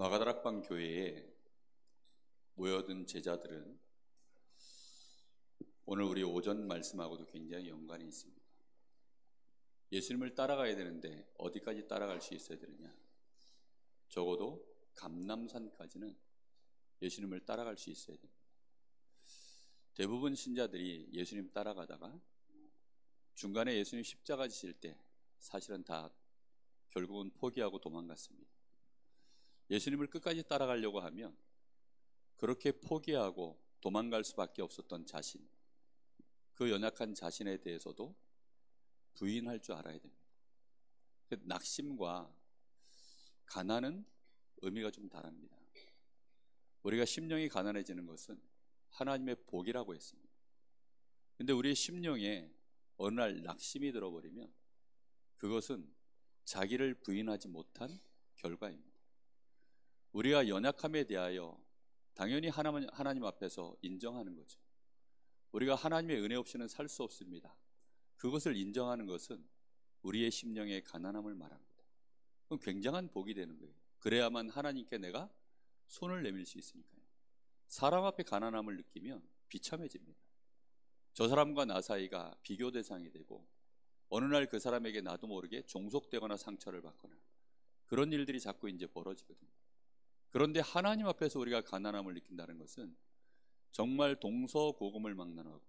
마가다락방 교회에 모여든 제자들은 오늘 우리 오전 말씀하고도 굉장히 연관이 있습니다. 예수님을 따라가야 되는데 어디까지 따라갈 수 있어야 되느냐? 적어도 감람산까지는 예수님을 따라갈 수 있어야 됩니다. 대부분 신자들이 예수님 따라가다가 중간에 예수님 십자가 지실 때 사실은 다 결국은 포기하고 도망갔습니다. 예수님을 끝까지 따라가려고 하면 그렇게 포기하고 도망갈 수밖에 없었던 자신, 그 연약한 자신에 대해서도 부인할 줄 알아야 됩니다. 낙심과 가난은 의미가 좀 다릅니다. 우리가 심령이 가난해지는 것은 하나님의 복이라고 했습니다. 근데 우리의 심령에 어느 날 낙심이 들어버리면 그것은 자기를 부인하지 못한 결과입니다. 우리가 연약함에 대하여 당연히 하나님 앞에서 인정하는 거죠. 우리가 하나님의 은혜 없이는 살 수 없습니다. 그것을 인정하는 것은 우리의 심령의 가난함을 말합니다. 그럼 굉장한 복이 되는 거예요. 그래야만 하나님께 내가 손을 내밀 수 있으니까요. 사람 앞에 가난함을 느끼면 비참해집니다. 저 사람과 나 사이가 비교 대상이 되고 어느 날 그 사람에게 나도 모르게 종속되거나 상처를 받거나 그런 일들이 자꾸 이제 벌어지거든요. 그런데 하나님 앞에서 우리가 가난함을 느낀다는 것은 정말 동서고금을 막론하고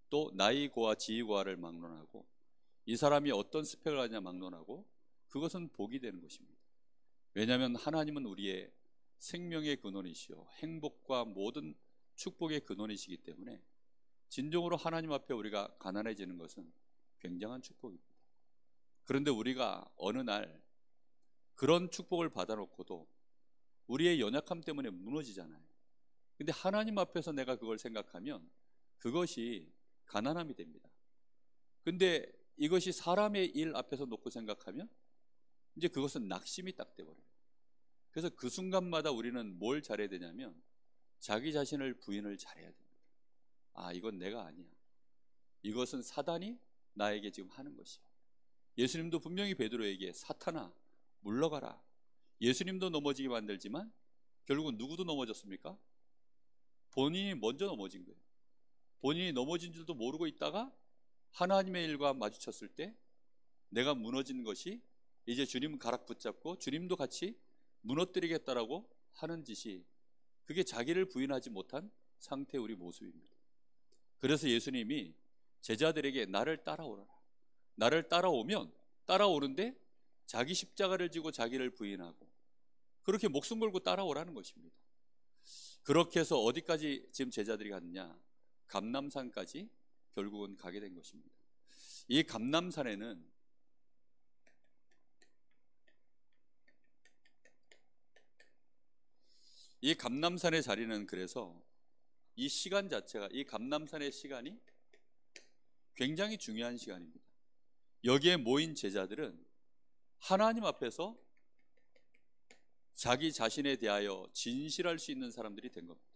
또 나이 고와 지위 고하를 막론하고 이 사람이 어떤 스펙을 가지냐 막론하고 그것은 복이 되는 것입니다. 왜냐하면 하나님은 우리의 생명의 근원이시요 행복과 모든 축복의 근원이시기 때문에 진정으로 하나님 앞에 우리가 가난해지는 것은 굉장한 축복입니다. 그런데 우리가 어느 날 그런 축복을 받아놓고도 우리의 연약함 때문에 무너지잖아요. 근데 하나님 앞에서 내가 그걸 생각하면 그것이 가난함이 됩니다. 근데 이것이 사람의 일 앞에서 놓고 생각하면 이제 그것은 낙심이 딱 돼버려요. 그래서 그 순간마다 우리는 뭘 잘해야 되냐면 자기 자신을 부인을 잘해야 됩니다. 아, 이건 내가 아니야. 이것은 사단이 나에게 지금 하는 것이야. 예수님도 분명히 베드로에게 사탄아 물러가라. 예수님도 넘어지게 만들지만 결국은 누구도 넘어졌습니까? 본인이 먼저 넘어진 거예요. 본인이 넘어진 줄도 모르고 있다가 하나님의 일과 마주쳤을 때 내가 무너진 것이 이제 주님 가락 붙잡고 주님도 같이 무너뜨리겠다라고 하는 짓이 그게 자기를 부인하지 못한 상태의 우리 모습입니다. 그래서 예수님이 제자들에게 나를 따라오라. 나를 따라오는데 자기 십자가를 지고 자기를 부인하고 그렇게 목숨 걸고 따라오라는 것입니다. 그렇게 해서 어디까지 지금 제자들이 갔느냐? 감람산까지 결국은 가게 된 것입니다. 이 감람산에는 이 감람산의 자리는 그래서 이 시간 자체가 이 감람산의 시간이 굉장히 중요한 시간입니다. 여기에 모인 제자들은 하나님 앞에서 자기 자신에 대하여 진실할 수 있는 사람들이 된 겁니다.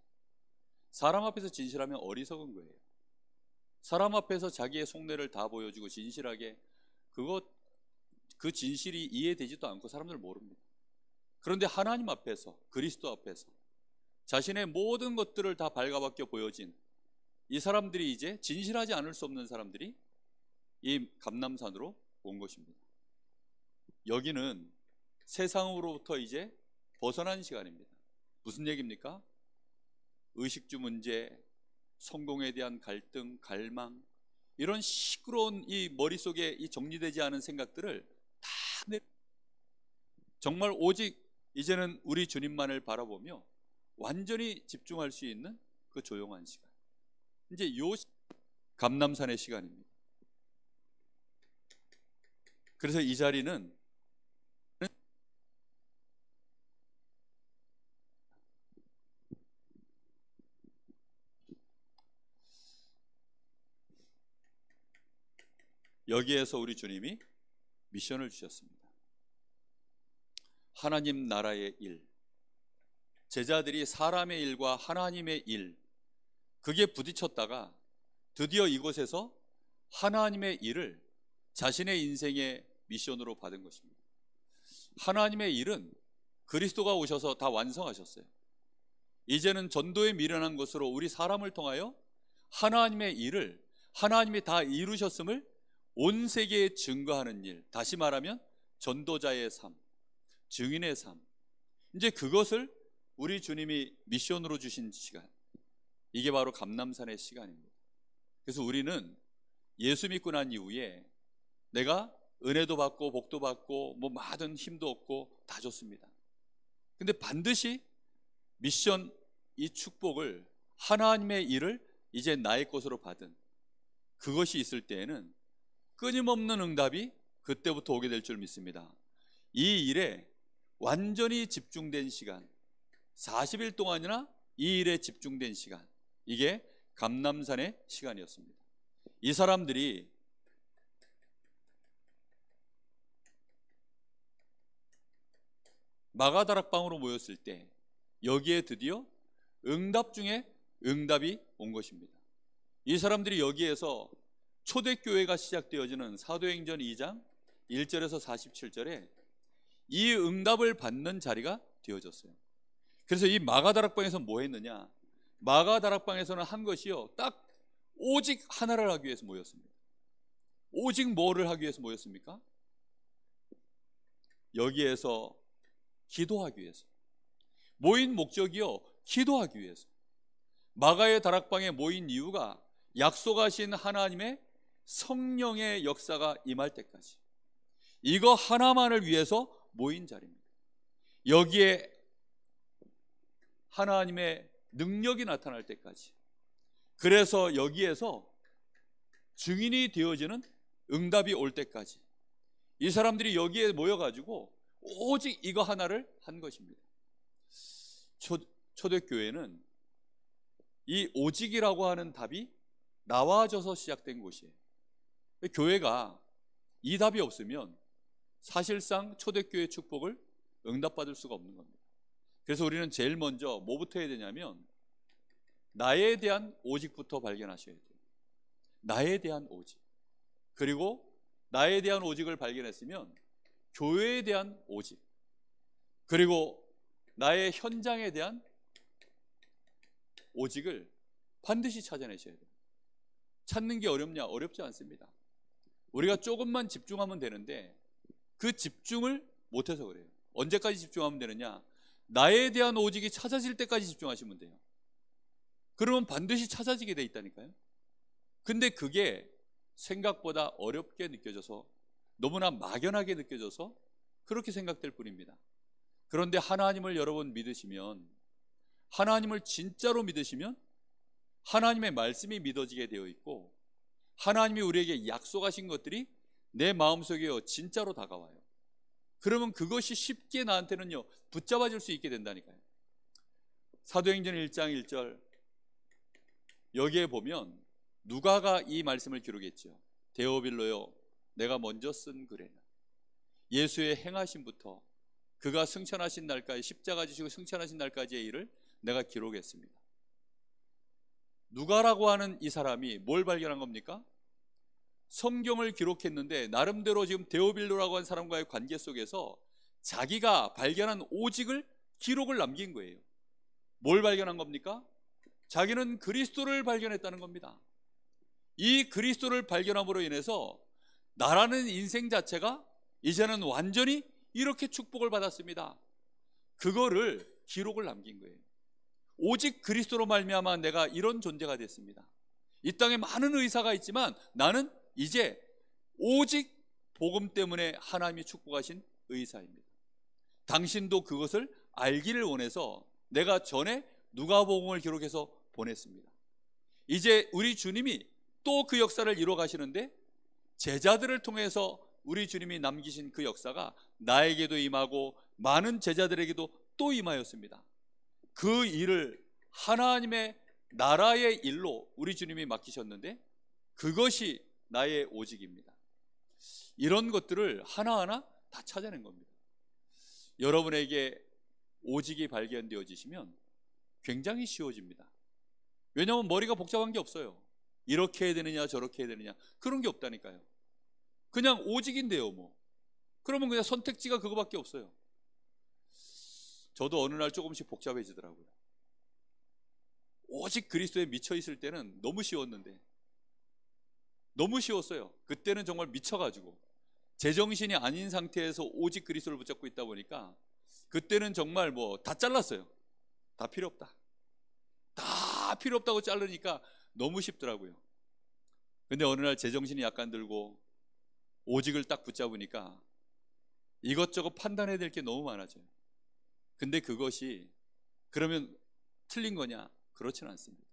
사람 앞에서 진실하면 어리석은 거예요. 사람 앞에서 자기의 속내를 다 보여주고 진실하게 그 진실이 이해되지도 않고 사람들 모릅니다. 그런데 하나님 앞에서 그리스도 앞에서 자신의 모든 것들을 다 발가벗겨 보여진 이 사람들이 이제 진실하지 않을 수 없는 사람들이 이 감람산으로 온 것입니다. 여기는 세상으로부터 이제 벗어난 시간입니다. 무슨 얘기입니까? 의식주 문제, 성공에 대한 갈등, 갈망 이런 시끄러운 이 머릿속에 이 정리되지 않은 생각들을 다 정말 오직 이제는 우리 주님만을 바라보며 완전히 집중할 수 있는 그 조용한 시간. 이제 요 감람산의 시간입니다. 그래서 이 자리는 여기에서 우리 주님이 미션을 주셨습니다. 하나님 나라의 일, 제자들이 사람의 일과 하나님의 일, 그게 부딪혔다가 드디어 이곳에서 하나님의 일을 자신의 인생의 미션으로 받은 것입니다. 하나님의 일은 그리스도가 오셔서 다 완성하셨어요. 이제는 전도에 미련한 것으로 우리 사람을 통하여 하나님의 일을 하나님이 다 이루셨음을 온 세계에 증거하는 일, 다시 말하면 전도자의 삶, 증인의 삶, 이제 그것을 우리 주님이 미션으로 주신 시간, 이게 바로 감람산의 시간입니다. 그래서 우리는 예수 믿고 난 이후에 내가 은혜도 받고 복도 받고 뭐 많은 힘도 얻고 다 좋습니다. 근데 반드시 미션, 이 축복을, 하나님의 일을 이제 나의 것으로 받은 그것이 있을 때에는 끊임없는 응답이 그때부터 오게 될 줄 믿습니다. 이 일에 완전히 집중된 시간, 40일 동안이나 이 일에 집중된 시간, 이게 감람산의 시간이었습니다. 이 사람들이 마가다락방으로 모였을 때 여기에 드디어 응답 중에 응답이 온 것입니다. 이 사람들이 여기에서 초대교회가 시작되어지는 사도행전 2장 1절에서 47절에 이 응답을 받는 자리가 되어졌어요. 그래서 이 마가다락방에서 뭐 했느냐? 마가다락방에서는 한 것이요, 딱 오직 하나를 하기 위해서 모였습니다. 오직 뭐를 하기 위해서 모였습니까? 여기에서 기도하기 위해서 모인 목적이요, 기도하기 위해서. 마가의 다락방에 모인 이유가 약속하신 하나님의 성령의 역사가 임할 때까지, 이거 하나만을 위해서 모인 자리입니다. 여기에 하나님의 능력이 나타날 때까지, 그래서 여기에서 증인이 되어지는 응답이 올 때까지 이 사람들이 여기에 모여가지고 오직 이거 하나를 한 것입니다. 초대교회는 이 오직이라고 하는 답이 나와져서 시작된 곳이에요. 교회가 이 답이 없으면 사실상 초대교회 축복을 응답받을 수가 없는 겁니다. 그래서 우리는 제일 먼저 뭐부터 해야 되냐면 나에 대한 오직부터 발견하셔야 돼요. 나에 대한 오직. 그리고 나에 대한 오직을 발견했으면 교회에 대한 오직, 그리고 나의 현장에 대한 오직을 반드시 찾아내셔야 돼요. 찾는 게 어렵냐? 어렵지 않습니다. 우리가 조금만 집중하면 되는데 그 집중을 못해서 그래요. 언제까지 집중하면 되느냐? 나에 대한 오직이 찾아질 때까지 집중하시면 돼요. 그러면 반드시 찾아지게 돼 있다니까요. 근데 그게 생각보다 어렵게 느껴져서, 너무나 막연하게 느껴져서 그렇게 생각될 뿐입니다. 그런데 하나님을 여러분 믿으시면, 하나님을 진짜로 믿으시면 하나님의 말씀이 믿어지게 되어 있고 하나님이 우리에게 약속하신 것들이 내 마음속에 진짜로 다가와요. 그러면 그것이 쉽게 나한테는요 붙잡아질 수 있게 된다니까요. 사도행전 1장 1절 여기에 보면 누가가 이 말씀을 기록했죠. 데오빌로요, 내가 먼저 쓴 글에는 예수의 행하심부터 그가 승천하신 날까지, 십자가 지시고 승천하신 날까지의 일을 내가 기록했습니다. 누가라고 하는 이 사람이 뭘 발견한 겁니까? 성경을 기록했는데 나름대로 지금 데오빌로라고 하는 사람과의 관계 속에서 자기가 발견한 오직을 기록을 남긴 거예요. 뭘 발견한 겁니까? 자기는 그리스도를 발견했다는 겁니다. 이 그리스도를 발견함으로 인해서 나라는 인생 자체가 이제는 완전히 이렇게 축복을 받았습니다. 그거를 기록을 남긴 거예요. 오직 그리스도로 말미암아 내가 이런 존재가 됐습니다. 이 땅에 많은 의사가 있지만 나는 이제 오직 복음 때문에 하나님이 축복하신 의사입니다. 당신도 그것을 알기를 원해서 내가 전에 누가복음을 기록해서 보냈습니다. 이제 우리 주님이 또 그 역사를 이루어 가시는데 제자들을 통해서 우리 주님이 남기신 그 역사가 나에게도 임하고 많은 제자들에게도 또 임하였습니다. 그 일을 하나님의 나라의 일로 우리 주님이 맡기셨는데 그것이 나의 오직입니다. 이런 것들을 하나하나 다 찾아낸 겁니다. 여러분에게 오직이 발견되어지시면 굉장히 쉬워집니다. 왜냐하면 머리가 복잡한 게 없어요. 이렇게 해야 되느냐 저렇게 해야 되느냐 그런 게 없다니까요. 그냥 오직인데요 뭐. 그러면 그냥 선택지가 그거밖에 없어요. 저도 어느 날 조금씩 복잡해지더라고요. 오직 그리스도에 미쳐 있을 때는 너무 쉬웠는데, 너무 쉬웠어요. 그때는 정말 미쳐가지고 제정신이 아닌 상태에서 오직 그리스도를 붙잡고 있다 보니까 그때는 정말 뭐 다 잘랐어요. 다 필요 없다. 다 필요 없다고 자르니까 너무 쉽더라고요. 근데 어느 날 제정신이 약간 들고 오직을 딱 붙잡으니까 이것저것 판단해야 될 게 너무 많아져요. 근데 그것이 그러면 틀린 거냐? 그렇지는 않습니다.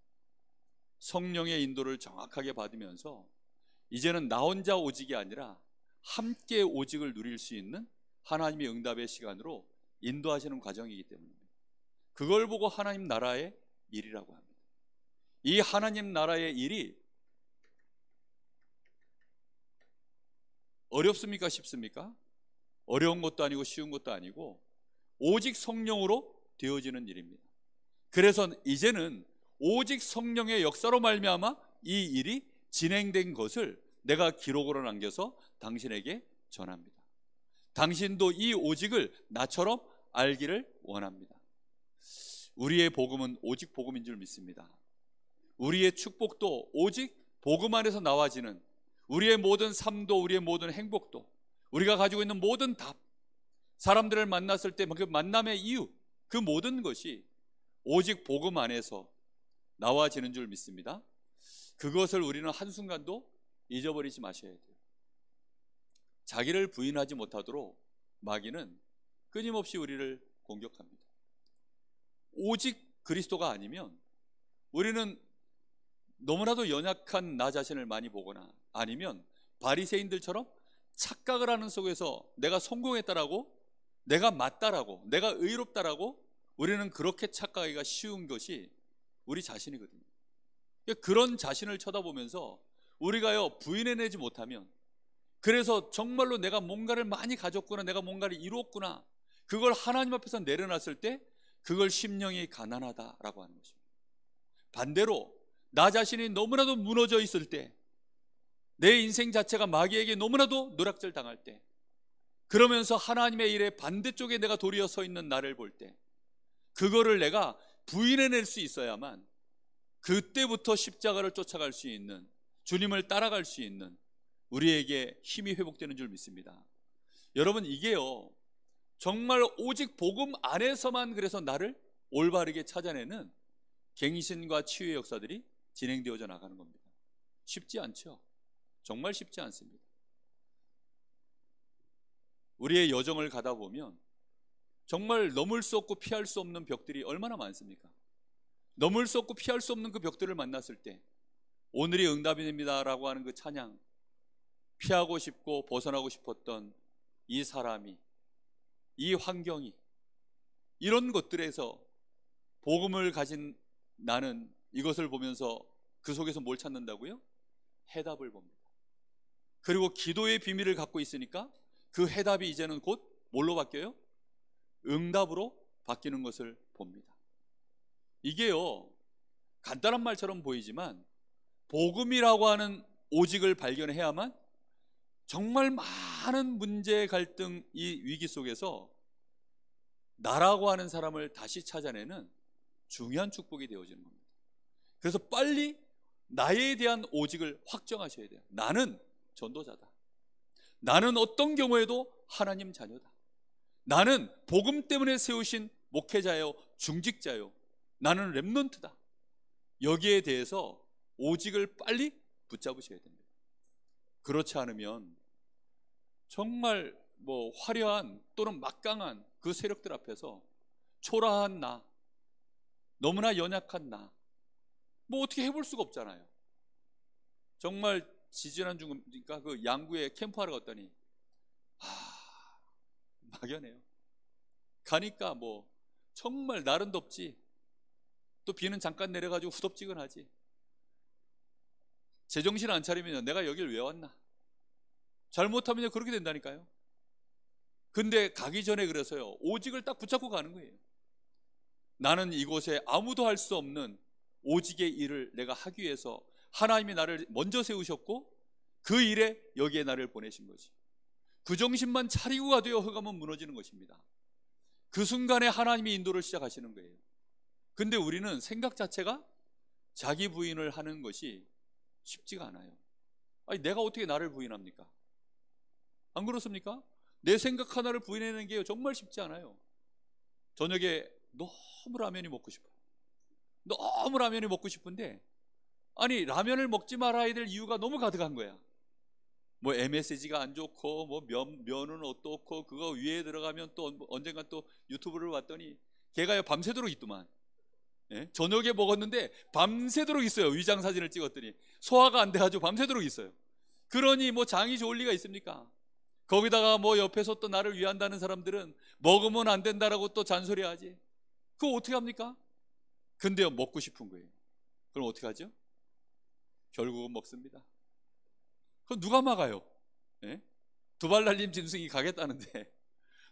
성령의 인도를 정확하게 받으면서 이제는 나 혼자 오직이 아니라 함께 오직을 누릴 수 있는 하나님의 응답의 시간으로 인도하시는 과정이기 때문입니다. 그걸 보고 하나님 나라의 일이라고 합니다. 이 하나님 나라의 일이 어렵습니까? 쉽습니까? 어려운 것도 아니고 쉬운 것도 아니고 오직 성령으로 되어지는 일입니다. 그래서 이제는 오직 성령의 역사로 말미암아 이 일이 진행된 것을 내가 기록으로 남겨서 당신에게 전합니다. 당신도 이 오직을 나처럼 알기를 원합니다. 우리의 복음은 오직 복음인 줄 믿습니다. 우리의 축복도 오직 복음 안에서 나와지는, 우리의 모든 삶도, 우리의 모든 행복도, 우리가 가지고 있는 모든 답, 사람들을 만났을 때 그 만남의 이유, 그 모든 것이 오직 복음 안에서 나와지는 줄 믿습니다. 그것을 우리는 한순간도 잊어버리지 마셔야 돼요. 자기를 부인하지 못하도록 마귀는 끊임없이 우리를 공격합니다. 오직 그리스도가 아니면 우리는 너무나도 연약한 나 자신을 많이 보거나 아니면 바리새인들처럼 착각을 하는 속에서 내가 성공했다라고, 내가 맞다라고, 내가 의롭다라고 우리는 그렇게 착각하기가 쉬운 것이 우리 자신이거든요. 그런 자신을 쳐다보면서 우리가요 부인해내지 못하면, 그래서 정말로 내가 뭔가를 많이 가졌구나, 내가 뭔가를 이루었구나, 그걸 하나님 앞에서 내려놨을 때 그걸 심령이 가난하다라고 하는 것입니다. 반대로 나 자신이 너무나도 무너져 있을 때, 내 인생 자체가 마귀에게 너무나도 노략질 당할 때, 그러면서 하나님의 일에 반대쪽에 내가 도리어 서 있는 나를 볼 때, 그거를 내가 부인해낼 수 있어야만 그때부터 십자가를 쫓아갈 수 있는, 주님을 따라갈 수 있는 우리에게 힘이 회복되는 줄 믿습니다. 여러분, 이게요 정말 오직 복음 안에서만 그래서 나를 올바르게 찾아내는 갱신과 치유의 역사들이 진행되어져 나가는 겁니다. 쉽지 않죠. 정말 쉽지 않습니다. 우리의 여정을 가다 보면 정말 넘을 수 없고 피할 수 없는 벽들이 얼마나 많습니까? 넘을 수 없고 피할 수 없는 그 벽들을 만났을 때 오늘이 응답입니다 라고 하는 그 찬양, 피하고 싶고 벗어나고 싶었던 이 사람이, 이 환경이, 이런 것들에서 복음을 가진 나는 이것을 보면서 그 속에서 뭘 찾는다고요? 해답을 봅니다. 그리고 기도의 비밀을 갖고 있으니까 그 해답이 이제는 곧 뭘로 바뀌어요? 응답으로 바뀌는 것을 봅니다. 이게요 간단한 말처럼 보이지만 복음이라고 하는 오직을 발견해야만 정말 많은 문제, 갈등, 이 위기 속에서 나라고 하는 사람을 다시 찾아내는 중요한 축복이 되어지는 겁니다. 그래서 빨리 나에 대한 오직을 확정하셔야 돼요. 나는 전도자다. 나는 어떤 경우에도 하나님 자녀다. 나는 복음 때문에 세우신 목회자요, 중직자요. 나는 렘넌트다. 여기에 대해서 오직을 빨리 붙잡으셔야 됩니다. 그렇지 않으면 정말 화려한 또는 막강한 그 세력들 앞에서 초라한 나, 너무나 연약한 나, 어떻게 해볼 수가 없잖아요. 정말 지지난주니까 그 양구에 캠프하러 갔더니 막연해요. 가니까 정말 날은 덥지, 또 비는 잠깐 내려가지고 후덥지근하지. 제정신 안 차리면 내가 여길 왜 왔나, 잘못하면 그렇게 된다니까요. 근데 가기 전에 그래서요 오직을 딱 붙잡고 가는 거예요. 나는 이곳에 아무도 할 수 없는 오직의 일을 내가 하기 위해서 하나님이 나를 먼저 세우셨고 그 일에 여기에 나를 보내신 거지. 그 정신만 차리고 가도요 흑암은 무너지는 것입니다. 그 순간에 하나님이 인도를 시작하시는 거예요. 근데 우리는 생각 자체가 자기 부인을 하는 것이 쉽지가 않아요. 아니, 내가 어떻게 나를 부인합니까? 안 그렇습니까? 내 생각 하나를 부인하는 게 정말 쉽지 않아요. 저녁에 너무 라면이 먹고 싶어요. 너무 라면이 먹고 싶은데, 아니, 라면을 먹지 말아야 될 이유가 너무 가득한 거야. 뭐 MSG가 안 좋고, 뭐 면은 어떻고, 그거 위에 들어가면 또 언젠가 또 유튜브를 봤더니 걔가 밤새도록 있더만. 예? 저녁에 먹었는데 밤새도록 있어요. 위장 사진을 찍었더니 소화가 안 돼가지고 밤새도록 있어요. 그러니 뭐 장이 좋을 리가 있습니까? 거기다가 뭐 옆에서 또 나를 위한다는 사람들은 먹으면 안 된다라고 또 잔소리하지. 그거 어떻게 합니까? 근데요, 먹고 싶은 거예요. 그럼 어떻게 하죠? 결국은 먹습니다. 그럼 누가 막아요? 예? 두발 날림 짐승이 가겠다는데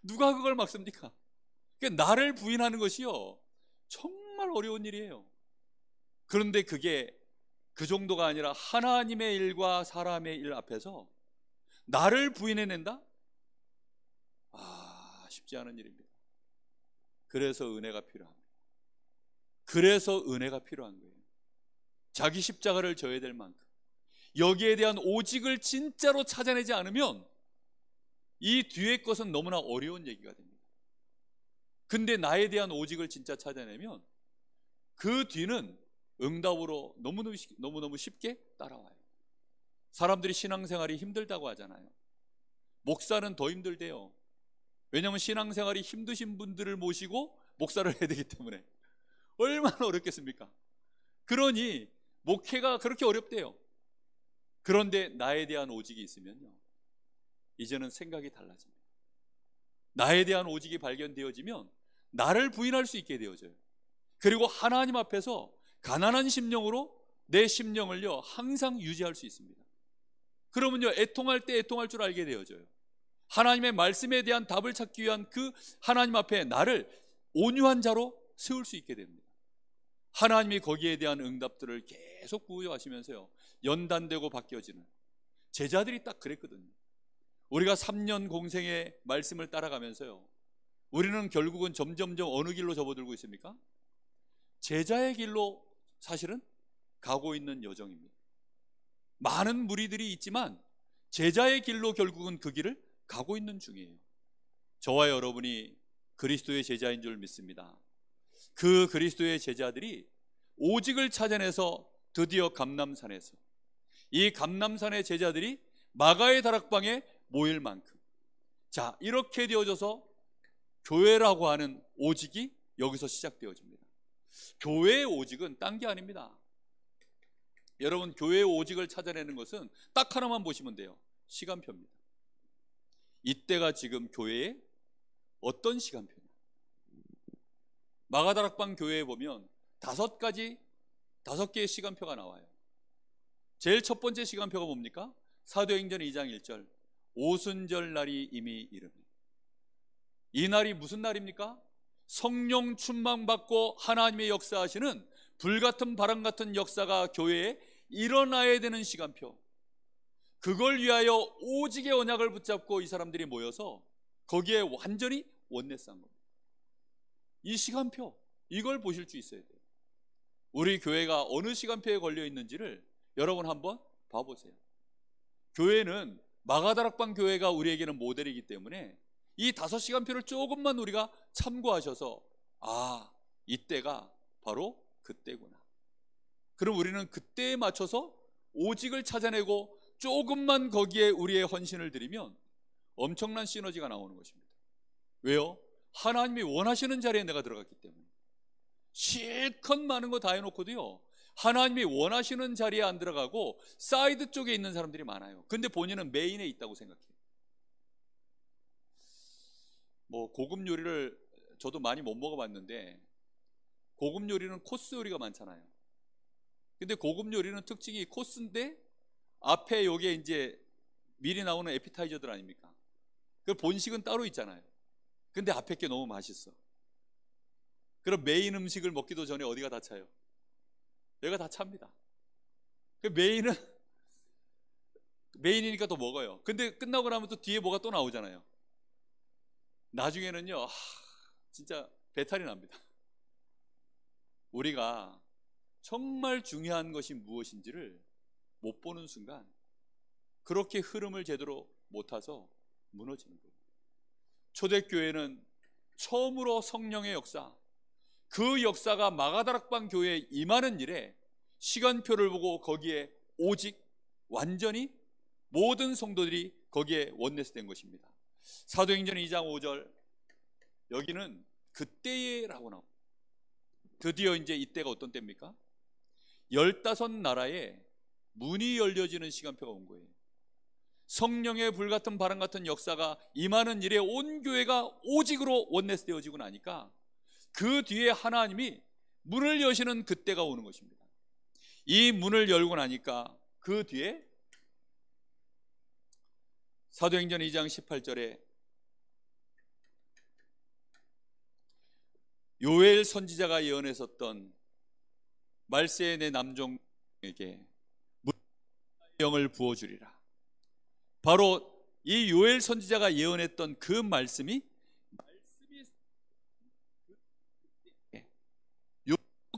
누가 그걸 막습니까? 그러니까 나를 부인하는 것이요, 정말 어려운 일이에요. 그런데 그게 그 정도가 아니라 하나님의 일과 사람의 일 앞에서 나를 부인해낸다? 쉽지 않은 일입니다. 그래서 은혜가 필요합니다. 그래서 은혜가 필요한 거예요. 자기 십자가를 져야 될 만큼 여기에 대한 오직을 진짜로 찾아내지 않으면 이 뒤의 것은 너무나 어려운 얘기가 됩니다. 근데 나에 대한 오직을 진짜 찾아내면 그 뒤는 응답으로 너무너무 쉽게 따라와요. 사람들이 신앙생활이 힘들다고 하잖아요. 목사는 더 힘들대요. 왜냐하면 신앙생활이 힘드신 분들을 모시고 목사를 해야 되기 때문에. 얼마나 어렵겠습니까? 그러니 목회가 그렇게 어렵대요. 그런데 나에 대한 오직이 있으면요, 이제는 생각이 달라집니다. 나에 대한 오직이 발견되어지면 나를 부인할 수 있게 되어져요. 그리고 하나님 앞에서 가난한 심령으로 내 심령을요 항상 유지할 수 있습니다. 그러면요, 애통할 때 애통할 줄 알게 되어져요. 하나님의 말씀에 대한 답을 찾기 위한 그 하나님 앞에 나를 온유한 자로 세울 수 있게 됩니다. 하나님이 거기에 대한 응답들을 계속 부여하시면서요, 연단되고 바뀌어지는 제자들이 딱 그랬거든요. 우리가 3년 공생의 말씀을 따라가면서요, 우리는 결국은 점점점 어느 길로 접어들고 있습니까? 제자의 길로 사실은 가고 있는 여정입니다. 많은 무리들이 있지만 제자의 길로 결국은 그 길을 가고 있는 중이에요. 저와 여러분이 그리스도의 제자인 줄 믿습니다. 그 그리스도의 제자들이 오직을 찾아내서 드디어 감람산에서, 이 감람산의 제자들이 마가의 다락방에 모일 만큼, 자, 이렇게 되어져서 교회라고 하는 오직이 여기서 시작되어집니다. 교회의 오직은 딴 게 아닙니다. 여러분, 교회의 오직을 찾아내는 것은 딱 하나만 보시면 돼요. 시간표입니다. 이때가 지금 교회의 어떤 시간표냐? 마가다락방 교회에 보면 5개의 시간표가 나와요. 제일 첫 번째 시간표가 뭡니까? 사도행전 2장 1절, 오순절 날이 이미 이르니. 이 날이 무슨 날입니까? 성령 충만받고 하나님의 역사하시는 불같은 바람 같은 역사가 교회에 일어나야 되는 시간표. 그걸 위하여 오직의 언약을 붙잡고 이 사람들이 모여서 거기에 완전히 원내 쌓은 겁니다. 이 시간표, 이걸 보실 수 있어야 돼요. 우리 교회가 어느 시간표에 걸려 있는지를 여러분 한번 봐보세요. 교회는 마가다락방 교회가 우리에게는 모델이기 때문에 이 5시간표를 조금만 우리가 참고하셔서, 이때가 바로 그때구나. 그럼 우리는 그때에 맞춰서 오직을 찾아내고 조금만 거기에 우리의 헌신을 드리면 엄청난 시너지가 나오는 것입니다. 왜요? 하나님이 원하시는 자리에 내가 들어갔기 때문에. 실컷 많은 거 다 해놓고도요, 하나님이 원하시는 자리에 안 들어가고 사이드 쪽에 있는 사람들이 많아요. 근데 본인은 메인에 있다고 생각해요. 뭐 고급 요리를 저도 많이 못 먹어봤는데, 고급 요리는 코스 요리가 많잖아요. 근데 고급 요리는 특징이 코스인데 앞에 요게 이제 미리 나오는 에피타이저들 아닙니까? 그 본식은 따로 있잖아요. 근데 앞에 게 너무 맛있어. 그럼 메인 음식을 먹기도 전에 어디가 다 차요? 여기가 다 찹니다. 그 메인이니까 또 먹어요. 근데 끝나고 나면 또 뒤에 뭐가 또 나오잖아요. 나중에는요, 진짜 배탈이 납니다. 우리가 정말 중요한 것이 무엇인지를 못 보는 순간 그렇게 흐름을 제대로 못 타서 무너지는 거예요. 초대교회는 처음으로 성령의 역사, 그 역사가 마가다락방 교회에 임하는 일에 시간표를 보고 거기에 오직 완전히 모든 성도들이 거기에 원내스된 것입니다. 사도행전 2장 5절, 여기는 그때에라고 나옵니다. 드디어 이제 이때가 어떤 때입니까? 15나라에 문이 열려지는 시간표가 온 거예요. 성령의 불같은 바람 같은 역사가 임하는 일에 온 교회가 오직으로 원내스 되어지고 나니까 그 뒤에 하나님이 문을 여시는 그때가 오는 것입니다. 이 문을 열고 나니까 그 뒤에 사도행전 2장 18절에 요엘 선지자가 예언했었던 말세의 내 남종에게 영을 부어주리라. 바로 이 요엘 선지자가 예언했던 그 말씀이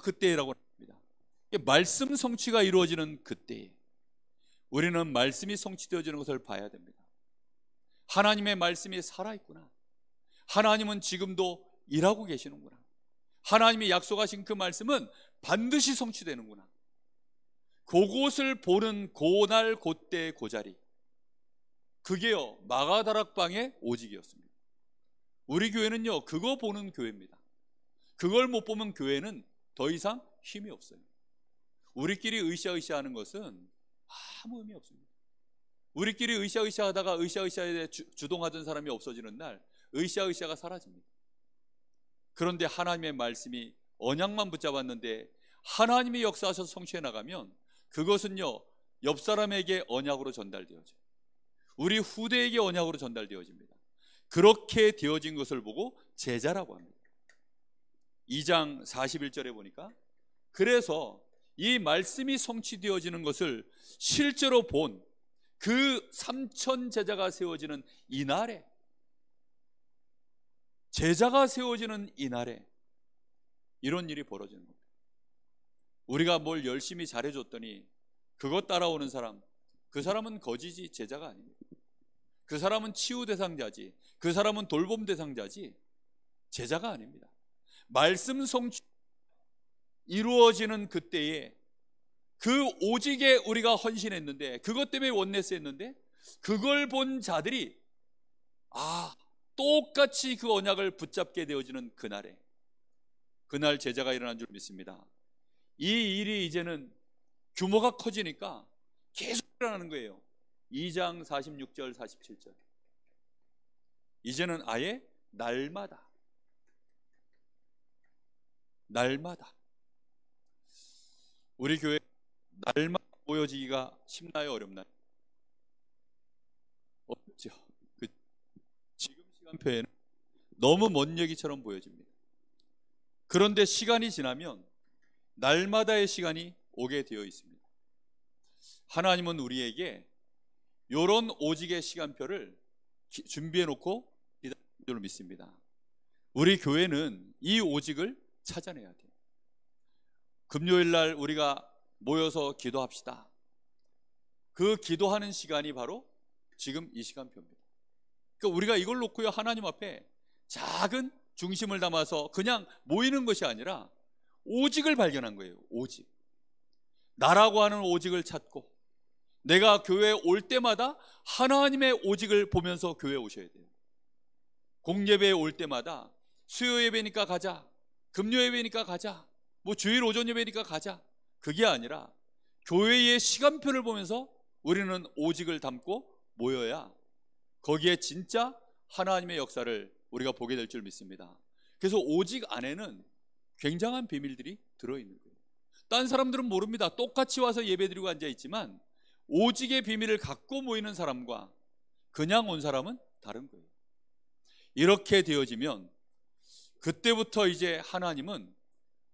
그때라고 합니다. 말씀 성취가 이루어지는 그때에 우리는 말씀이 성취되어지는 것을 봐야 됩니다. 하나님의 말씀이 살아있구나. 하나님은 지금도 일하고 계시는구나. 하나님이 약속하신 그 말씀은 반드시 성취되는구나. 그곳을 보는 그날 그때 그 자리, 그게요 마가다락방의 오직이었습니다. 우리 교회는요 그거 보는 교회입니다. 그걸 못 보면 교회는 더 이상 힘이 없어요. 우리끼리 으쌰으쌰 하는 것은 아무 의미 없습니다. 우리끼리 으쌰으쌰 하다가 으쌰으쌰에 주동하던 사람이 없어지는 날 으쌰으쌰가 사라집니다. 그런데 하나님의 말씀이 언약만 붙잡았는데 하나님이 역사하셔서 성취해 나가면 그것은요 옆 사람에게 언약으로 전달되어져요. 우리 후대에게 언약으로 전달되어집니다. 그렇게 되어진 것을 보고 제자라고 합니다. 2장 41절에 보니까 그래서 이 말씀이 성취되어지는 것을 실제로 본 그 3천 제자가 세워지는 이날에, 제자가 세워지는 이날에 이런 일이 벌어지는 겁니다. 우리가 뭘 열심히 잘해줬더니 그것 따라오는 사람, 그 사람은 거지지 제자가 아닙니다. 그 사람은 치유 대상자지, 그 사람은 돌봄 대상자지 제자가 아닙니다. 말씀 성취 이루어지는 그때에 그 오직에 우리가 헌신했는데, 그것 때문에 원내스 했는데, 그걸 본 자들이 똑같이 그 언약을 붙잡게 되어지는 그날에, 그날 제자가 일어난 줄 믿습니다. 이 일이 이제는 규모가 커지니까 계속 일어나는 거예요. 2장 46절 47절, 이제는 아예 날마다 우리 교회 날마다 모여지기가 쉽나요? 어렵나요? 어렵죠. 지금 시간표에는 너무 먼 얘기처럼 보여집니다. 그런데 시간이 지나면 날마다의 시간이 오게 되어 있습니다. 하나님은 우리에게 이런 오직의 시간표를 준비해 놓고 기다리는 줄 믿습니다. 우리 교회는 이 오직을 찾아내야 돼요. 금요일 날 우리가 모여서 기도합시다. 그 기도하는 시간이 바로 지금 이 시간표입니다. 그러니까 우리가 이걸 놓고요 하나님 앞에 작은 중심을 담아서 그냥 모이는 것이 아니라 오직을 발견한 거예요. 오직, 나라고 하는 오직을 찾고, 내가 교회에 올 때마다 하나님의 오직을 보면서 교회에 오셔야 돼요. 공예배에 올 때마다 수요 예배니까 가자, 금요 예배니까 가자, 뭐 주일 오전 예배니까 가자, 그게 아니라 교회의 시간표를 보면서 우리는 오직을 담고 모여야 거기에 진짜 하나님의 역사를 우리가 보게 될 줄 믿습니다. 그래서 오직 안에는 굉장한 비밀들이 들어있는 거예요. 딴 사람들은 모릅니다. 똑같이 와서 예배드리고 앉아있지만 오직의 비밀을 갖고 모이는 사람과 그냥 온 사람은 다른 거예요. 이렇게 되어지면 그때부터 이제 하나님은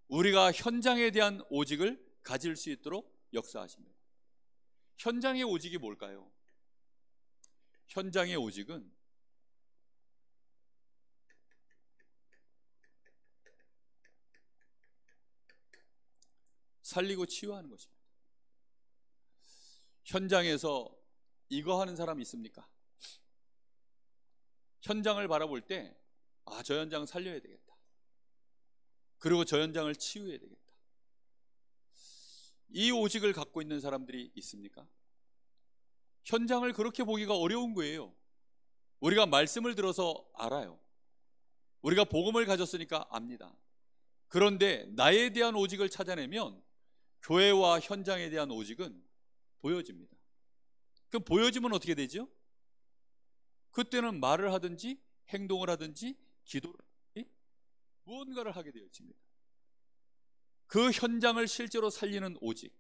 우리가 현장에 대한 오직을 가질 수 있도록 역사하십니다. 현장의 오직이 뭘까요? 현장의 오직은 살리고 치유하는 것입니다. 현장에서 이거 하는 사람이 있습니까? 현장을 바라볼 때 저 현장 살려야 되겠다. 그리고 저 현장을 치유해야 되겠다. 이 오직을 갖고 있는 사람들이 있습니까? 현장을 그렇게 보기가 어려운 거예요. 우리가 말씀을 들어서 알아요. 우리가 복음을 가졌으니까 압니다. 그런데 나에 대한 오직을 찾아내면 교회와 현장에 대한 오직은 보여집니다. 그럼 보여지면 어떻게 되죠? 그때는 말을 하든지 행동을 하든지 기도를 하든지 무언가를 하게 되어집니다. 그 현장을 실제로 살리는 오직,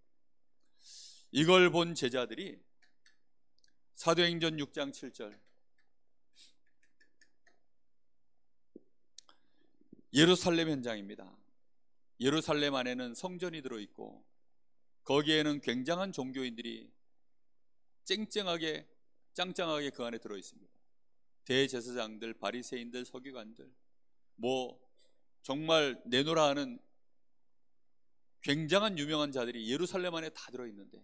이걸 본 제자들이 사도행전 6장 7절, 예루살렘 현장입니다. 예루살렘 안에는 성전이 들어있고 거기에는 굉장한 종교인들이 짱짱하게 그 안에 들어있습니다. 대제사장들, 바리새인들, 서기관들, 정말 내노라 하는 굉장한 유명한 자들이 예루살렘 안에 다 들어있는데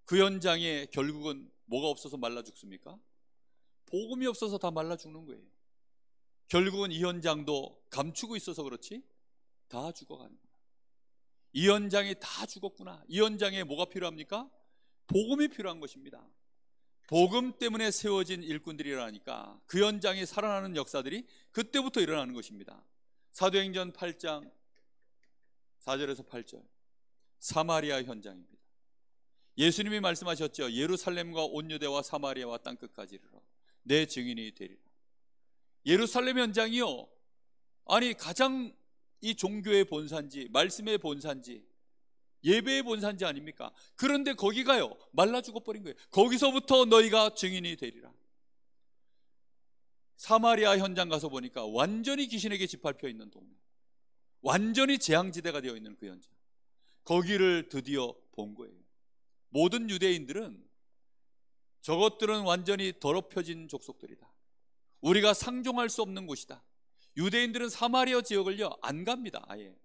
그 현장에 결국은 뭐가 없어서 말라 죽습니까? 복음이 없어서 다 말라 죽는 거예요. 결국은 이 현장도 감추고 있어서 그렇지 다 죽어가는 거예요. 이 현장이 다 죽었구나. 이 현장에 뭐가 필요합니까? 복음이 필요한 것입니다. 복음 때문에 세워진 일꾼들이라니까 그 현장에 살아나는 역사들이 그때부터 일어나는 것입니다. 사도행전 8장 4절에서 8절, 사마리아 현장입니다. 예수님이 말씀하셨죠. 예루살렘과 온 유대와 사마리아와 땅끝까지 이르러 내 증인이 되리라. 예루살렘 현장이요, 가장 이 종교의 본산지, 말씀의 본산지, 예배의 본산지 아닙니까? 그런데 거기가요 말라 죽어버린 거예요. 거기서부터 너희가 증인이 되리라. 사마리아 현장 가서 보니까 완전히 귀신에게 짓밟혀 있는 동네, 완전히 재앙지대가 되어 있는 그 현장, 거기를 드디어 본 거예요. 모든 유대인들은 저것들은 완전히 더럽혀진 족속들이다, 우리가 상종할 수 없는 곳이다. 유대인들은 사마리아 지역을요 안 갑니다, 아예.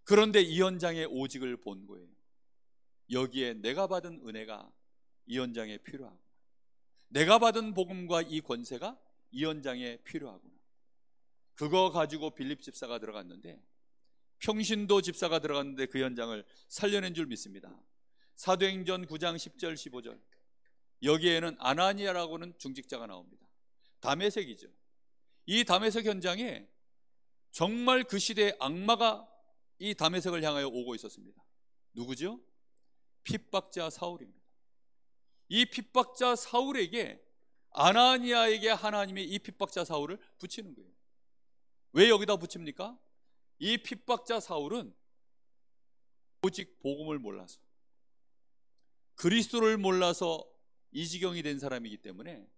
그런데 이 현장의 오직을 본 거예요. 여기에 내가 받은 은혜가 이 현장에 필요하구나, 내가 받은 복음과 이 권세가 이 현장에 필요하구나. 그거 가지고 빌립 집사가 들어갔는데, 평신도 집사가 들어갔는데 그 현장을 살려낸 줄 믿습니다. 사도행전 9장 10절 15절, 여기에는 아나니아라고는 중직자가 나옵니다. 다메섹이죠. 이 다메섹 현장에 정말 그 시대의 악마가 이 다메섹을 향하여 오고 있었습니다. 누구죠? 핍박자 사울입니다. 이 핍박자 사울에게, 아나니아에게 하나님이 이 핍박자 사울을 붙이는 거예요. 왜 여기다 붙입니까? 이 핍박자 사울은 오직 복음을 몰라서, 그리스도를 몰라서 이 지경이 된 사람이기 때문에,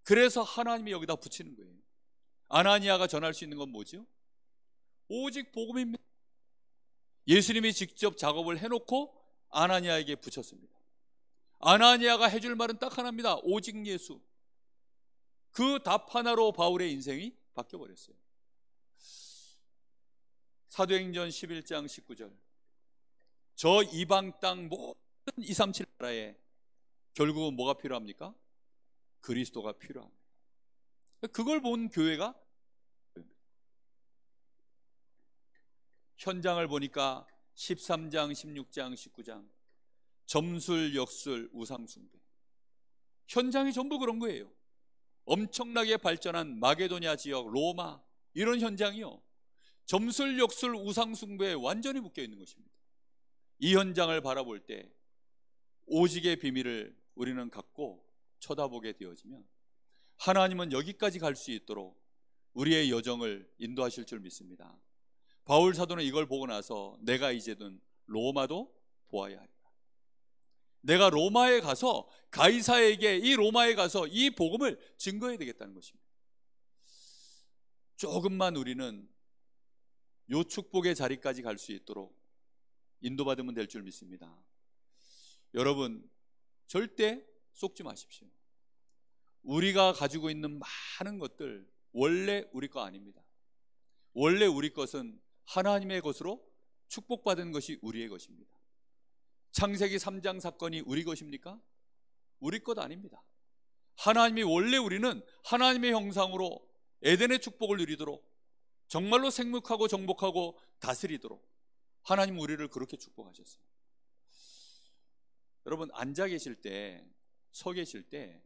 그래서 하나님이 여기다 붙이는 거예요. 아나니아가 전할 수 있는 건 뭐죠? 오직 복음입니다. 예수님이 직접 작업을 해놓고 아나니아에게 붙였습니다. 아나니아가 해줄 말은 딱 하나입니다. 오직 예수. 그 답 하나로 바울의 인생이 바뀌어버렸어요. 사도행전 11장 19절, 저 이방 땅 모든 237 나라에 결국은 뭐가 필요합니까? 그리스도가 필요합니다. 그걸 본 교회가, 현장을 보니까 13장, 16장, 19장 점술, 역술, 우상숭배, 현장이 전부 그런 거예요. 엄청나게 발전한 마게도냐 지역, 로마, 이런 현장이요, 점술, 역술, 우상숭배에 완전히 묶여 있는 것입니다. 이 현장을 바라볼 때 오직의 비밀을 우리는 갖고 쳐다보게 되어지면 하나님은 여기까지 갈 수 있도록 우리의 여정을 인도하실 줄 믿습니다. 바울 사도는 이걸 보고 나서 내가 이제는 로마도 보아야 하리라. 내가 로마에 가서 가이사에게, 이 로마에 가서 이 복음을 증거해야 되겠다는 것입니다. 조금만 우리는 요 축복의 자리까지 갈 수 있도록 인도받으면 될 줄 믿습니다. 여러분, 절대 속지 마십시오. 우리가 가지고 있는 많은 것들 원래 우리 거 아닙니다. 원래 우리 것은 하나님의 것으로 축복받은 것이 우리의 것입니다. 창세기 3장 사건이 우리 것입니까? 우리 것 아닙니다. 하나님이 원래 우리는 하나님의 형상으로 에덴의 축복을 누리도록, 정말로 생육하고 정복하고 다스리도록 하나님 우리를 그렇게 축복하셨어요. 여러분, 앉아 계실 때, 서 계실 때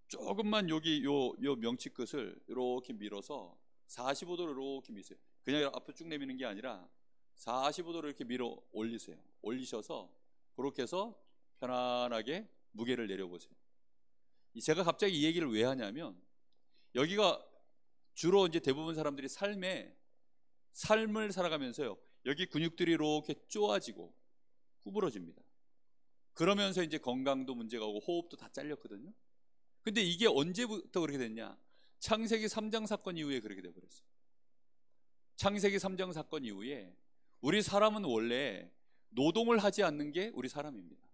조금만 여기 요 명치 끝을 이렇게 밀어서 45도로 이렇게 미세요. 그냥 앞으로 쭉 내미는 게 아니라 45도로 이렇게 밀어 올리세요. 올리셔서 그렇게 해서 편안하게 무게를 내려보세요. 제가 갑자기 이 얘기를 왜 하냐면, 여기가 주로 이제 대부분 사람들이 삶을 살아가면서요, 여기 근육들이 이렇게 쪼아지고 구부러집니다. 그러면서 이제 건강도 문제가 오고 호흡도 다 잘렸거든요. 근데 이게 언제부터 그렇게 됐냐? 창세기 3장 사건 이후에 그렇게 돼버렸어요. 창세기 3장 사건 이후에 우리 사람은 원래 노동을 하지 않는 게 우리 사람입니다.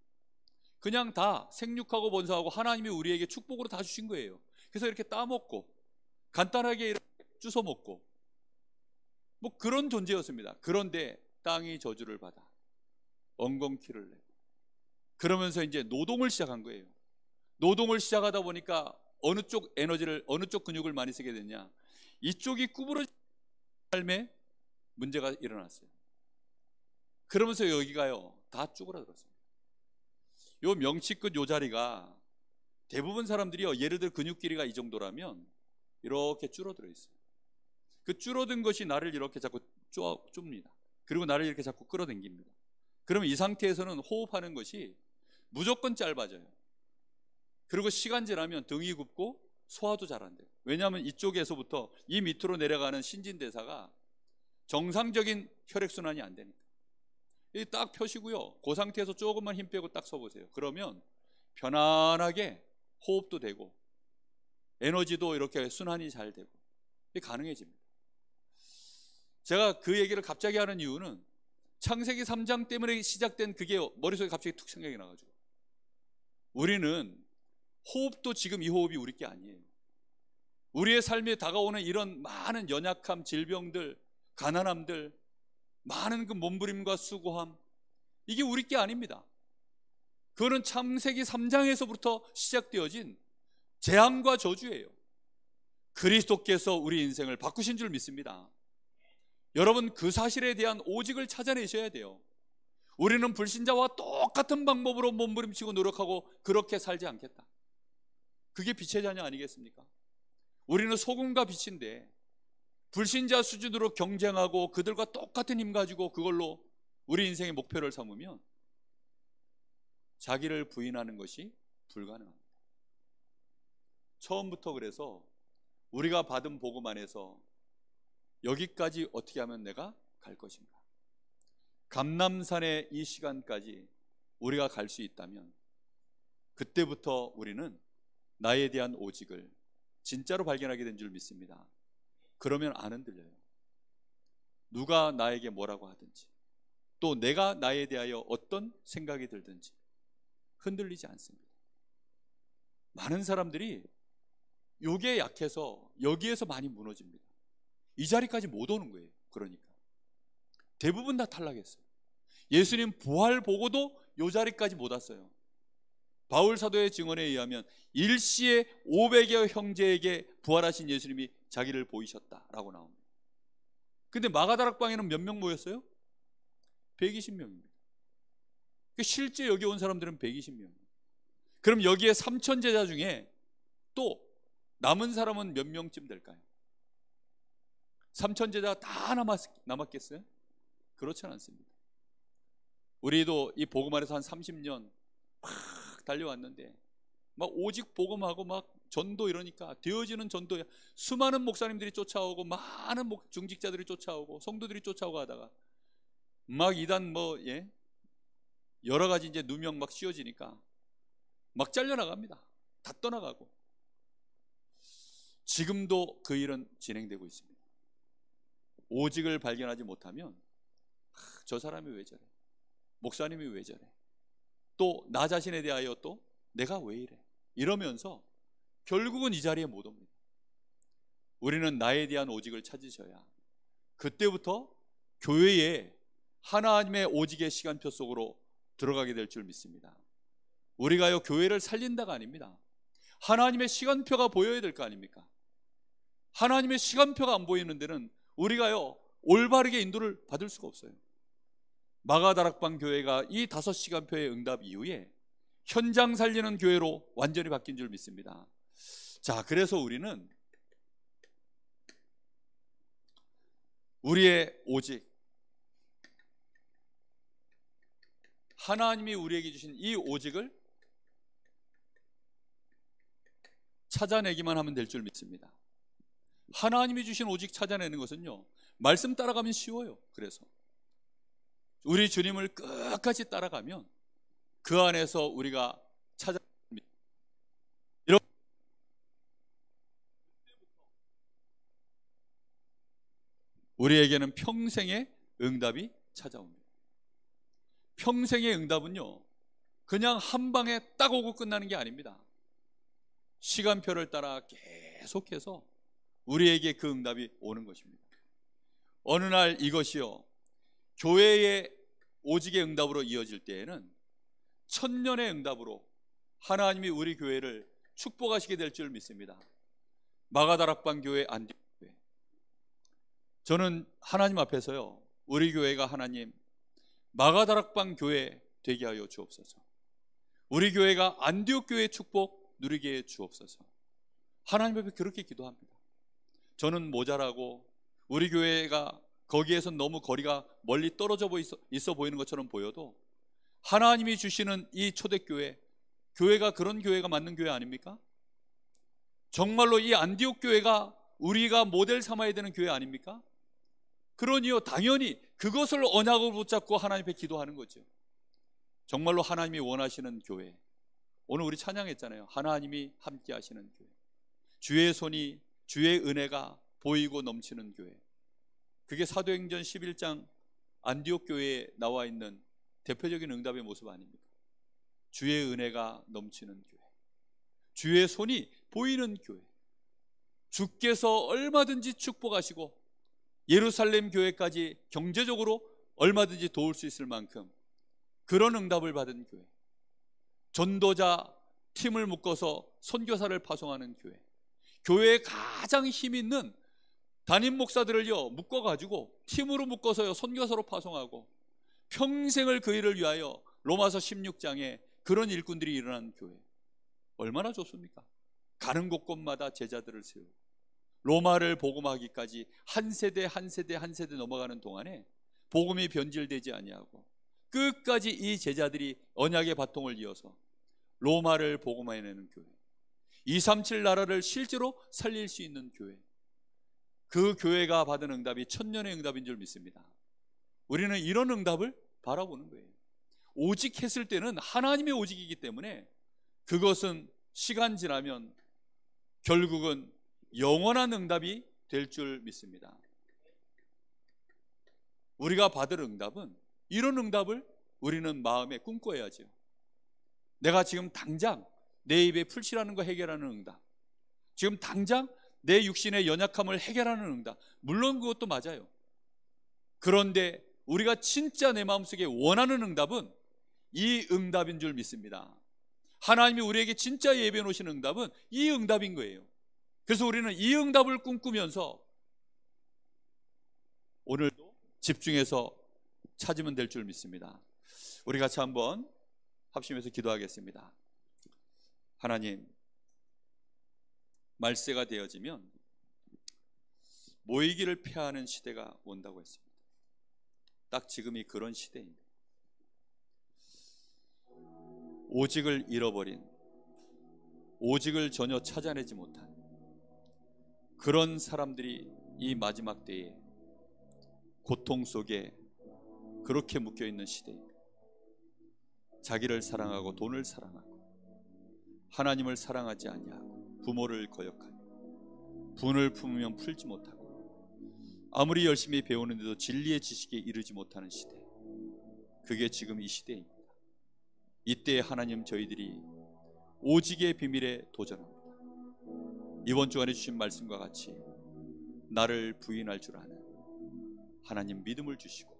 그냥 다 생육하고 번성하고 하나님이 우리에게 축복으로 다 주신 거예요. 그래서 이렇게 따먹고 간단하게 이렇게 주워 먹고 뭐 그런 존재였습니다. 그런데 땅이 저주를 받아 엉겅퀴를 내고 그러면서 이제 노동을 시작한 거예요. 노동을 시작하다 보니까 어느 쪽 에너지를, 어느 쪽 근육을 많이 쓰게 됐냐? 이쪽이 구부러진 삶에 문제가 일어났어요. 그러면서 여기가요 다 쭈그라들었습니다. 요 명치끝 요 자리가 대부분 사람들이요, 예를 들어 근육 길이가 이 정도라면 이렇게 줄어들어 있어요. 그 줄어든 것이 나를 이렇게 자꾸 좁니다. 그리고 나를 이렇게 자꾸 끌어당깁니다. 그러면 이 상태에서는 호흡하는 것이 무조건 짧아져요. 그리고 시간 지나면 등이 굽고 소화도 잘 안 돼요. 왜냐하면 이쪽에서부터 이 밑으로 내려가는 신진대사가 정상적인 혈액순환이 안 되니까. 딱 펴시고요, 그 상태에서 조금만 힘 빼고 딱 서보세요. 그러면 편안하게 호흡도 되고 에너지도 이렇게 순환이 잘 되고 이게 가능해집니다. 제가 그 얘기를 갑자기 하는 이유는 창세기 3장 때문에 시작된 그게 머릿속에 갑자기 툭 생각이 나가지고, 우리는 호흡도 지금 이 호흡이 우리 게 아니에요. 우리의 삶에 다가오는 이런 많은 연약함, 질병들, 가난함들, 많은 그 몸부림과 수고함, 이게 우리 게 아닙니다. 그거는 창세기 3장에서부터 시작되어진 재앙과 저주예요. 그리스도께서 우리 인생을 바꾸신 줄 믿습니다. 여러분, 그 사실에 대한 오직을 찾아내셔야 돼요. 우리는 불신자와 똑같은 방법으로 몸부림치고 노력하고 그렇게 살지 않겠다. 그게 빛의 자녀 아니겠습니까? 우리는 소금과 빛인데 불신자 수준으로 경쟁하고 그들과 똑같은 힘 가지고 그걸로 우리 인생의 목표를 삼으면 자기를 부인하는 것이 불가능합니다. 처음부터 그래서 우리가 받은 복음 안에서 여기까지 어떻게 하면 내가 갈 것인가? 감람산의 이 시간까지 우리가 갈 수 있다면 그때부터 우리는 나에 대한 오직을 진짜로 발견하게 된 줄 믿습니다. 그러면 안 흔들려요. 누가 나에게 뭐라고 하든지, 또 내가 나에 대하여 어떤 생각이 들든지 흔들리지 않습니다. 많은 사람들이 요게 약해서 여기에서 많이 무너집니다. 이 자리까지 못 오는 거예요. 그러니까 대부분 다 탈락했어요. 예수님 부활 보고도 요 자리까지 못 왔어요. 바울 사도의 증언에 의하면 일시에 500여 형제에게 부활하신 예수님이 자기를 보이셨다라고 나옵니다. 근데 마가다락방에는 몇 명 모였어요? 120명입니다. 실제 여기 온 사람들은 120명. 그럼 여기에 3천 제자 중에 또 남은 사람은 몇 명쯤 될까요? 3천 제자가 다 남았겠어요? 그렇지는 않습니다. 우리도 이 복음 안에서 한 30년 막 달려왔는데 막 오직 복음하고 막 전도 이러니까 되어지는 전도에 수많은 목사님들이 쫓아오고 많은 중직자들이 쫓아오고 성도들이 쫓아오고 하다가 막 이단 여러 가지 이제 누명 막 씌워지니까 막 잘려나갑니다. 다 떠나가고. 지금도 그 일은 진행되고 있습니다. 오직을 발견하지 못하면 저 사람이 왜 저래? 목사님이 왜 저래? 또 나 자신에 대하여 또 내가 왜 이래? 이러면서 결국은 이 자리에 못 옵니다. 우리는 나에 대한 오직을 찾으셔야 그때부터 교회에 하나님의 오직의 시간표 속으로 들어가게 될 줄 믿습니다. 우리가요 교회를 살린다가 아닙니다. 하나님의 시간표가 보여야 될 거 아닙니까? 하나님의 시간표가 안 보이는 데는 우리가요 올바르게 인도를 받을 수가 없어요. 마가다락방 교회가 이 5시간표의 응답 이후에 현장 살리는 교회로 완전히 바뀐 줄 믿습니다. 자, 그래서 우리는 우리의 오직, 하나님이 우리에게 주신 이 오직을 찾아내기만 하면 될 줄 믿습니다. 하나님이 주신 오직 찾아내는 것은요 말씀 따라가면 쉬워요. 그래서 우리 주님을 끝까지 따라가면 그 안에서 우리가 찾아냅니다. 우리에게는 평생의 응답이 찾아옵니다. 평생의 응답은요 그냥 한 방에 딱 오고 끝나는 게 아닙니다. 시간표를 따라 계속해서 우리에게 그 응답이 오는 것입니다. 어느 날 이것이요 교회의 오직의 응답으로 이어질 때에는 천년의 응답으로 하나님이 우리 교회를 축복하시게 될 줄 믿습니다. 마가다락방 교회, 안디옥 교회, 저는 하나님 앞에서요 우리 교회가 하나님 마가다락방 교회 되게 하여 주옵소서, 우리 교회가 안디옥 교회의 축복 누리게 해 주옵소서, 하나님 앞에 그렇게 기도합니다. 저는 모자라고 우리 교회가 거기에서 너무 거리가 멀리 떨어져 있어 보이는 것처럼 보여도 하나님이 주시는 이 초대교회, 교회가 그런 교회가 맞는 교회 아닙니까? 정말로 이 안디옥 교회가 우리가 모델 삼아야 되는 교회 아닙니까? 그러니요 당연히 그것을 언약으로 붙잡고 하나님 앞에 기도하는 거죠. 정말로 하나님이 원하시는 교회, 오늘 우리 찬양했잖아요. 하나님이 함께 하시는 교회, 주의 손이, 주의 은혜가 보이고 넘치는 교회. 그게 사도행전 11장 안디옥 교회에 나와 있는 대표적인 응답의 모습 아닙니까? 주의 은혜가 넘치는 교회, 주의 손이 보이는 교회, 주께서 얼마든지 축복하시고 예루살렘 교회까지 경제적으로 얼마든지 도울 수 있을 만큼 그런 응답을 받은 교회, 전도자 팀을 묶어서 선교사를 파송하는 교회, 교회에 가장 힘 있는 담임 목사들을요 묶어가지고 팀으로 묶어서요 선교사로 파송하고 평생을 그 일을 위하여 로마서 16장에 그런 일꾼들이 일어난 교회, 얼마나 좋습니까? 가는 곳곳마다 제자들을 세우고 로마를 복음하기까지 한 세대 한 세대 한 세대 넘어가는 동안에 복음이 변질되지 아니하고 끝까지 이 제자들이 언약의 바통을 이어서 로마를 복음해내는 교회, 237 나라를 실제로 살릴 수 있는 교회, 그 교회가 받은 응답이 천년의 응답인 줄 믿습니다. 우리는 이런 응답을 바라보는 거예요. 오직 했을 때는 하나님의 오직이기 때문에 그것은 시간 지나면 결국은 영원한 응답이 될 줄 믿습니다. 우리가 받을 응답은 이런 응답을 우리는 마음에 꿈꿔야죠. 내가 지금 당장 내 입에 풀칠하는 거 해결하는 응답, 지금 당장 내 육신의 연약함을 해결하는 응답, 물론 그것도 맞아요. 그런데 우리가 진짜 내 마음속에 원하는 응답은 이 응답인 줄 믿습니다. 하나님이 우리에게 진짜 예비해 놓으신 응답은 이 응답인 거예요. 그래서 우리는 이 응답을 꿈꾸면서 오늘도 집중해서 찾으면 될 줄 믿습니다. 우리 같이 한번 합심해서 기도하겠습니다. 하나님, 말세가 되어지면 모이기를 폐하는 시대가 온다고 했습니다. 딱 지금이 그런 시대입니다. 오직을 잃어버린, 오직을 전혀 찾아내지 못한 그런 사람들이 이 마지막 때에 고통 속에 그렇게 묶여있는 시대입니다. 자기를 사랑하고 돈을 사랑하고 하나님을 사랑하지 아니하고 부모를 거역하며 분을 품으면 풀지 못하고 아무리 열심히 배우는데도 진리의 지식에 이르지 못하는 시대, 그게 지금 이 시대입니다. 이때 하나님, 저희들이 오직의 비밀에 도전합니다. 이번 주간에 주신 말씀과 같이 나를 부인할 줄 아는 하나님 믿음을 주시고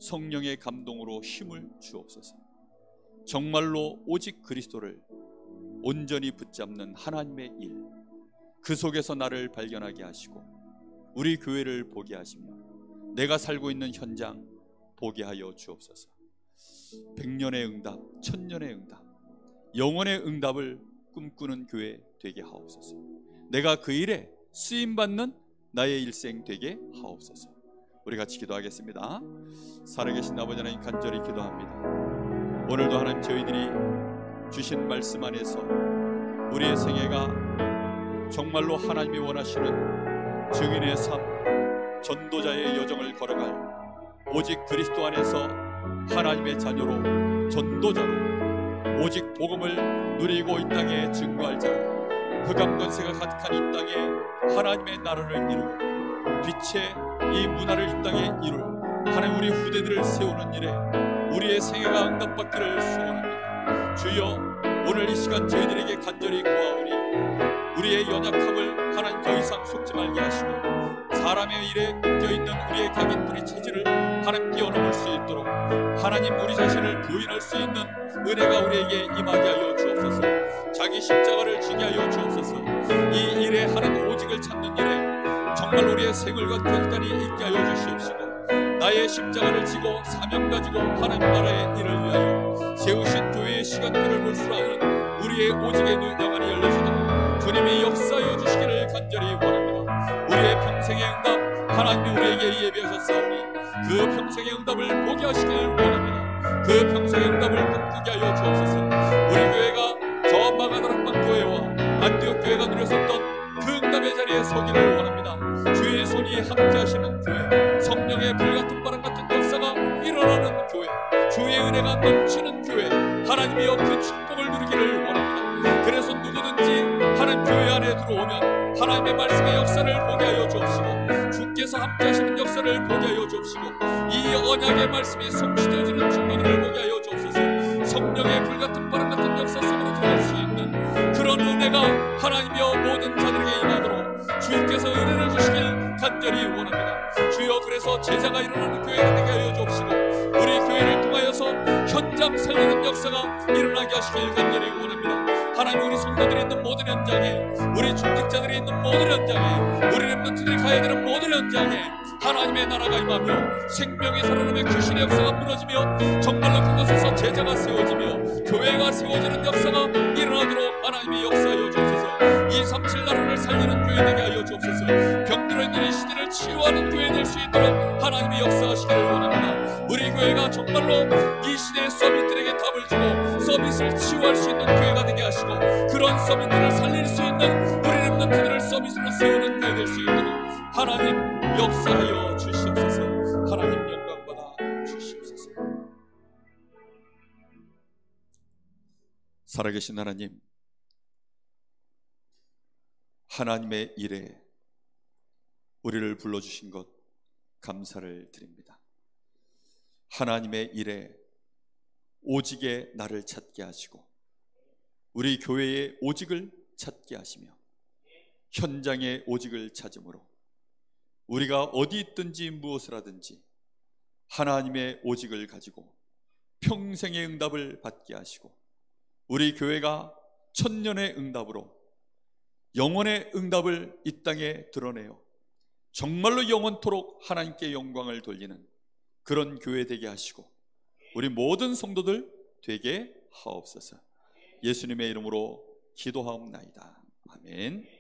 성령의 감동으로 힘을 주옵소서. 정말로 오직 그리스도를 온전히 붙잡는 하나님의 일, 그 속에서 나를 발견하게 하시고 우리 교회를 보게 하시며 내가 살고 있는 현장 보게 하여 주옵소서. 100년의 응답, 1000년의 응답, 영원의 응답을 꿈꾸는 교회 되게 하옵소서. 내가 그 일에 쓰임받는 나의 일생 되게 하옵소서. 우리 같이 기도하겠습니다. 살아계신 아버지 하나님, 간절히 기도합니다. 오늘도 하나님, 저희들이 주신 말씀 안에서 우리의 생애가 정말로 하나님이 원하시는 증인의 삶, 전도자의 여정을 걸어갈 오직 그리스도 안에서 하나님의 자녀로, 전도자로 오직 복음을 누리고 이 땅에 증거할 자로, 흑암 권세가 가득한 이 땅에 하나님의 나라를 이루고 빛의 이 문화를 이 땅에 이룰 하나님, 우리 후대들을 세우는 일에 우리의 생애가 응답받기를 소원합니다. 주여, 오늘 이 시간 저희들에게 간절히 구하오니 우리의 연약함을 하나님 더 이상 속지 말게 하시고 사람의 일에 묶여있는 우리의 각인들의 체질을 하나님 뛰어넘을 수 있도록 하나님, 우리 자신을 부인할 수 있는 은혜가 우리에게 임하게 하여 주옵소서. 자기 십자가를 지게 하여 주옵소서. 이 일에 하나님 오직을 찾는 일에 정말 우리의 생을과 결단이 있게 하여 주시옵시고 나의 십자가를 지고 사명 가지고 하나님 나라의 일을 위하여 세우신 교회의 시간들을 몰수하는 우리의 오직의 눈 영안이 열려지도록 주님이 역사하여 주시기를 간절히 원합니다. 우리의 평생의 응답 하나님이 우리에게 예비하셨사오니 그 평생의 응답을 보게 하시길 원합니다. 그 평생의 응답을 꿈꾸게 하여 주옵소서. 우리 교회가 저 마가다락방 교회와 안디옥 교회가 누렸었던 그 응답의 자리에 서기를 원합니다. 주의 손이 함께 하시는 교회, 성령의 불같은 바람 같은 역사가 일어나는 교회, 주의 은혜가 넘치는 교회, 하나님이여 그 축복을 누리기를 원합니다. 그래서 누구든지 하나님 교회 안에 들어오면 하나님의 말씀의 역사를 보게 하여 주옵시고 주께서 함께 하시는 역사를 보게 하여 주옵시고 이 언약의 말씀이 성취되어지는 증거들을 보게 하여 주옵소서. 성령의 불같은 바람 같은 역사 속으로 들어갈 수 있는 그런 은혜가 하나님이여 모든 자들에게 임하도록 주께서 은혜를 주시길 간절히 원합니다. 주여, 그래서 제자가 일어나는 교회가 되게 하여 주옵시고 우리 교회를 통하여서 현장 살리는 역사가 일어나게 하시길 간절히 원합니다. 하나님, 우리 성도들이 있는 모든 현장에, 우리 중직자들이 있는 모든 현장에, 우리 렘넌트들이 가야 되는 모든 현장에 하나님의 나라가 임하며 생명이 살아나며 귀신의 역사가 무너지며 정말로 그곳에서 제자가 세워지며 교회가 세워지는 역사가 일어나도록 하나님이 역사하여 주옵소서. 237 나라를 살리는 교회 되게 하여 주옵소서. 병들어 있는 이 시대를 치유하는 교회 될 수 있도록 하나님이 역사하시기를 원합니다. 우리 교회가 정말로 이 시대의 서밋들에게 답을 주고 서밋을 치유할 수 있는 교회가 되게 하시고 그런 서밋들을 살릴 수 있는 우리 렘넌트들을 서밋으로 세우는 교회 될 수 있도록 하나님 역사하여 주시옵소서. 하나님 영광받아 주시옵소서. 살아계신 하나님, 하나님의 일에 우리를 불러주신 것 감사를 드립니다. 하나님의 일에 오직의 나를 찾게 하시고 우리 교회의 오직을 찾게 하시며 현장의 오직을 찾음으로 우리가 어디 있든지 무엇을 하든지 하나님의 오직을 가지고 평생의 응답을 받게 하시고 우리 교회가 천년의 응답으로 영원의 응답을 이 땅에 드러내어 정말로 영원토록 하나님께 영광을 돌리는 그런 교회 되게 하시고 우리 모든 성도들 되게 하옵소서. 예수님의 이름으로 기도하옵나이다. 아멘.